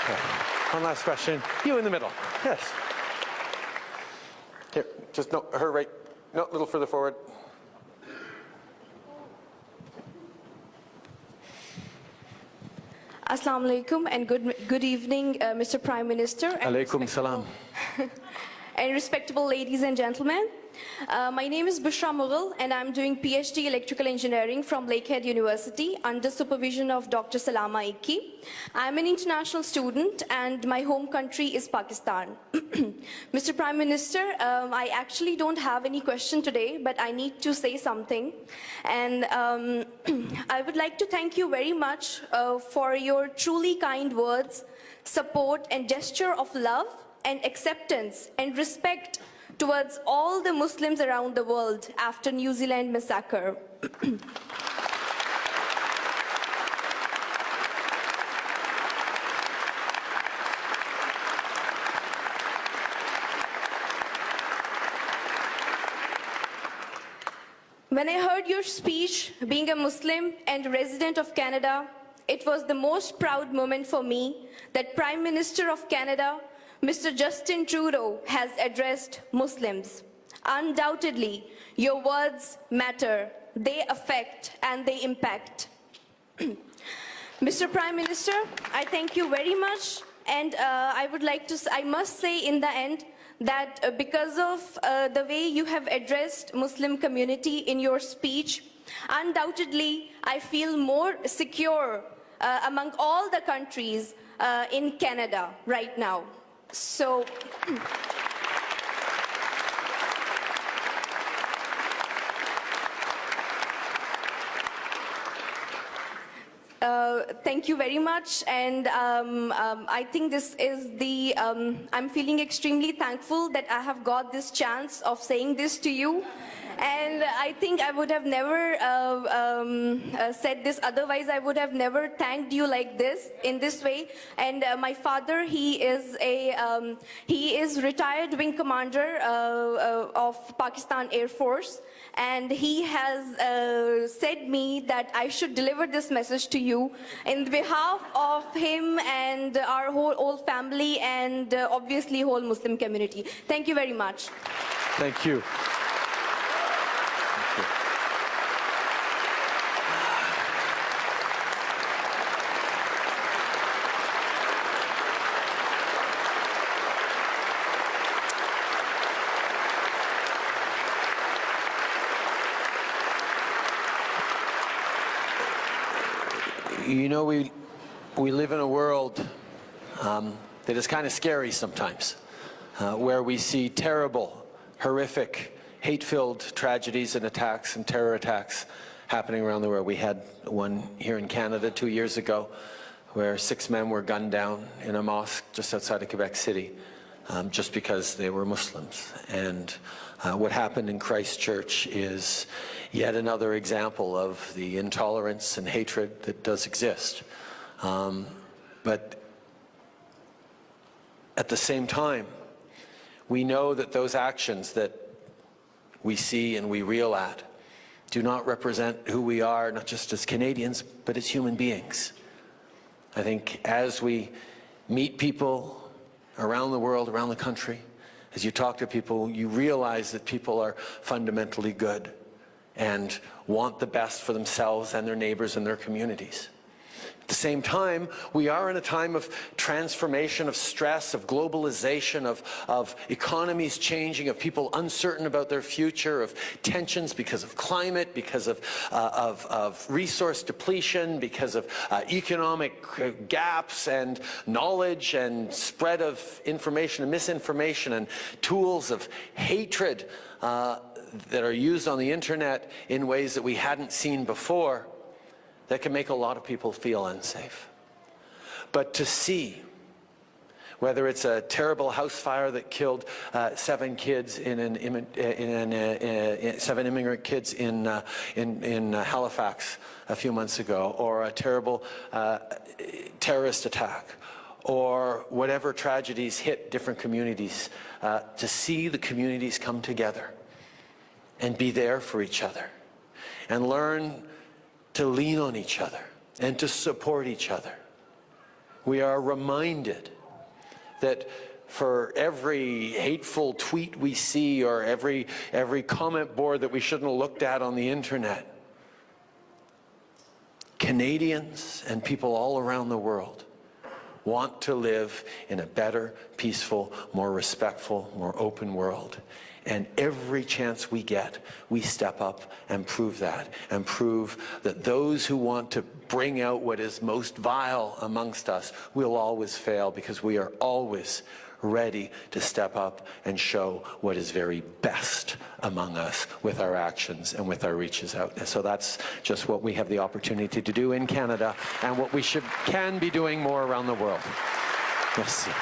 Okay. One last question. You in the middle. Yes. Here, just no, her right. No, a little further forward. Assalamu alaikum and good evening, Mr. Prime Minister. Alaikum salam. And respectable ladies and gentlemen. My name is Bushra Mughal and I'm doing PhD Electrical Engineering from Lakehead University under supervision of Dr. Salama Ikki. I'm an international student and my home country is Pakistan. Mr. Prime Minister, I actually don't have any question today, but I need to say something. And I would like to thank you very much for your truly kind words, support and gesture of love and acceptance and respect towards all the Muslims around the world after New Zealand massacre. When I heard your speech, being a Muslim and resident of Canada, it was the most proud moment for me that Prime Minister of Canada, Mr. Justin Trudeau, has addressed Muslims. Undoubtedly, your words matter. They affect and they impact. Mr. Prime Minister, I thank you very much, and I must say in the end that because of the way you have addressed Muslim community in your speech, undoubtedly I feel more secure among all the countries in Canada right now. So, thank you very much, and I think this is the, I'm feeling extremely thankful that I have got this chance of saying this to you. And I think I would have never said this otherwise. I would have never thanked you like this, in this way. And my father, he is retired wing commander of Pakistan Air Force. And he has said me that I should deliver this message to you in behalf of him and our whole family and obviously whole Muslim community. Thank you very much. Thank you. You know, we live in a world that is kind of scary sometimes, where we see terrible, horrific, hate-filled tragedies and attacks and terror attacks happening around the world. We had one here in Canada 2 years ago where 6 men were gunned down in a mosque just outside of Quebec City just because they were Muslims. And what happened in Christchurch is yet another example of the intolerance and hatred that does exist. But at the same time, we know that those actions that we see and we reel at do not represent who we are, not just as Canadians, but as human beings. I think as we meet people around the world, around the country, as you talk to people, you realize that people are fundamentally good and want the best for themselves and their neighbors and their communities. At the same time, we are in a time of transformation, of stress, of globalization, of economies changing, of people uncertain about their future, of tensions because of climate, because of resource depletion, because of economic gaps and knowledge and spread of information and misinformation and tools of hatred that are used on the internet in ways that we hadn't seen before, that can make a lot of people feel unsafe. But to see, whether it's a terrible house fire that killed 7 kids seven immigrant kids in Halifax a few months ago, or a terrible terrorist attack, or whatever tragedies hit different communities, to see the communities come together and be there for each other and learn to lean on each other and to support each other We are reminded that for every hateful tweet we see or every comment board that we shouldn't have looked at on the internet, Canadians and people all around the world want to live in a better, peaceful, more respectful, more open world. And every chance we get, we step up and prove that those who want to bring out what is most vile amongst us will always fail, because we are always ready to step up and show what is very best among us with our actions and with our reaches out. And so that's just what we have the opportunity to do in Canada, and what we can be doing more around the world. Merci.